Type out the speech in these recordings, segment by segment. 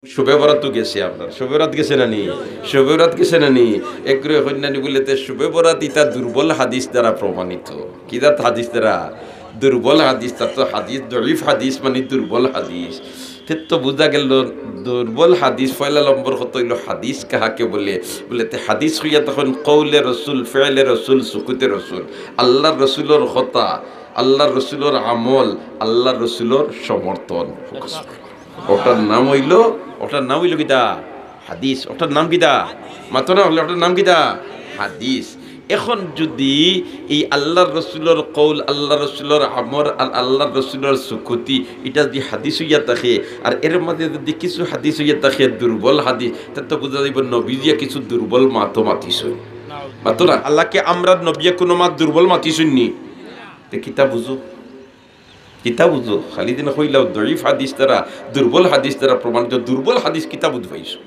শবে বরাত তো গেছে আপনার শবে বরাত গেছে না নি শবে বরাত গেছে না নি একরে হন্যানি বলেতে শবে বরাত ইতা দুর্বল হাদিস দ্বারা প্রমাণিত কিদাত হাদিস দ্বারা দুর্বল হাদিস তা তো হাদিস দরিফ হাদিস মানে দুর্বল হাদিস তো বুঝা গেল দুর্বল হাদিস পয়লা নম্বর কত হইল হাদিস কাহাকে বলেতে হাদিস হইয়া তখন কৌলে রসুল ফেলে রসুল সুকুতে রসুল আল্লাহর রসুলোর কথা আল্লাহর রসুলোর আমল আল্লাহর রসুলোর সমর্থন ওটার নাম হইল কিতা হাদিস ওটার নাম কিতা মাত্র না হলে ওটার নাম কিতা হাদিস এখন যদি এই আল্লাহর রসুলোর কৌল আল্লাহ রসুলোর আমর আর আল্লাহর রসুলোর সুকুতি এটা যদি হাদিস হইয়া থাকে আর এর মধ্যে যদি কিছু হাদিস হইয়া থাকে দুর্বল হাদিস তার তো বোঝা যাইব নবীজিয়া কিছু দুর্বল মাতো মাতিস মাতো না আল্লাহকে আমরা নবিয়া কোনো মাত দুর্বল মাতিস নি কিতা বুঝো কিতাব বুঝো খালি দিন হইলাও দরিফ হাদিস দ্বারা দুর্বল হাদিস দ্বারা প্রমাণিত দুর্বল হাদিস কিতাব বুঝবাইছো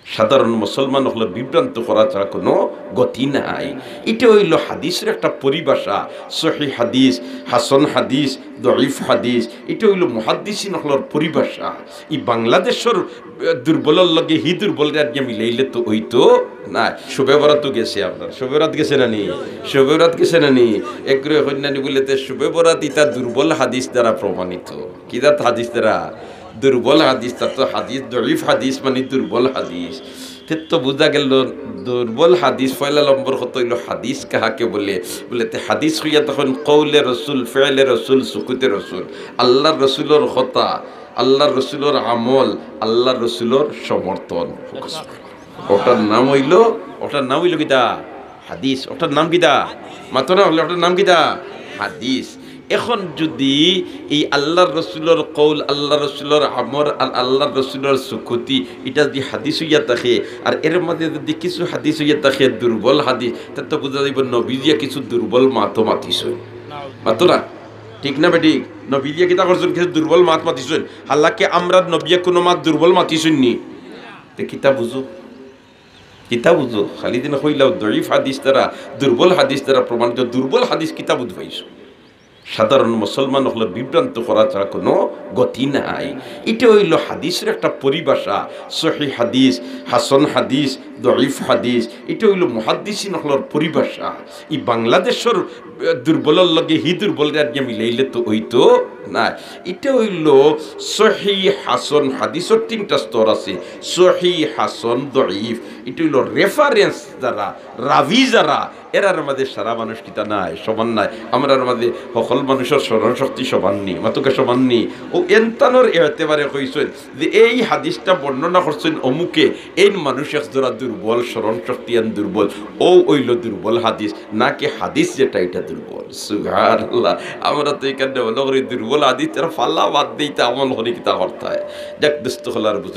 সাধারণ মুসলমান হলো বিভ্রান্ত করা ছাড়া কোনো গতি নাই এটা হইল হাদিসের একটা পরিভাষা সহিহ হাদিস হাসান হাদিস দরিফ হাদিস এটা হইল মুহাদ্দিসিন হলোর পরিভাষা এই বাংলাদেশের দুর্বলের লগে হি দুর্বল রাজ্যে মিলাইলে তো হইতো না শবে বরাত তো গেছে আপনার শবে বরাত গেছে না নি শবে বরাত গেছে না নি একরে হন্যানি বলেতে শবে বরাত ইতা দুর্বল হাদিস দ্বারা প্রমাণিত কিদাত হাদিস দ্বারা দুর্বল হাদিস তা তো হাদিস দরিফ হাদিস মানে দুর্বল হাদিস তো বুঝা গেল দুর্বল হাদিস পয়লা নম্বর কত হইল হাদিস কাহাকে বলেতে হাদিস হইয়া তখন কৌলে রসুল ফেলে রসুল সুকুতে রসুল আল্লাহর রসুলোর কথা আল্লাহর রসুলোর আমল আল্লাহর রসুলোর সমর্থন ওটার নাম হইল কিতা হাদিস ওটার নাম কিতা মাত্র না হলে ওটার নাম কিতা হাদিস এখন যদি এই আল্লাহর রসুলোর কৌল আল্লাহ রসুলোর আমর আর আল্লাহর রসুলোর সুকুতি এটা যদি হাদিস হইয়া থাকে আর এর মধ্যে যদি কিছু হাদিস হইয়া থাকে দুর্বল হাদিস তার তো বোঝা যাইব নবীজিয়া কিছু দুর্বল মাতো মাতিস মাতো না ঠিক না বেটি নবীজিয়া কিতা করছেন কিছু দুর্বল মাত মাতিছেন হাল্লাকে আমরা নবিয়া কোনো মাত দুর্বল মাতিছেন নি কিতা বুঝো খালি দিন হইলাও দরিফ হাদিস দ্বারা দুর্বল হাদিস দ্বারা প্রমাণিত দুর্বল হাদিস কিতাব বুঝবাইছো সাধারণ মুসলমান হলো বিভ্রান্ত করা ছাড়া কোনো গতি নাই এটা হইল হাদিসের একটা পরিভাষা সহিহ হাদিস হাসান হাদিস দরিফ হাদিস এটা হইল মুহাদ্দিসিন হলোর পরিভাষা এই বাংলাদেশের দুর্বলের লগে হি দুর্বল রাজ্যে মিলাইলে তো হইতো না এটা হইল সহিহ হাসান হাদিসের তিনটা স্তর আছে সহিহ হাসান দরিফ এটা হইল রেফারেন্স যারা রাভি যারা এরার মধ্যে সারা মানুষ কিতা নাই সমান নাই আমরার মধ্যে সকল মানুষের স্মরণ শক্তি সমান নি মাতুকে সমান নি ও এনতানোর এতেবারে কইছেন যে এই হাদিসটা বর্ণনা করছেন অমুকে এই মানুষ যারা দুর্বল স্মরণ শক্তি আন দুর্বল ও ওইল দুর্বল হাদিস নাকি হাদিস যেটা এটা দুর্বল সুবহানাল্লাহ আমরা তো এখানে হলো দুর্বল হাদিস তারা ফাল্লা বাদ দিতে আমল হলে কিতা করতে হয় দেখ দোস্ত হলার বুঝ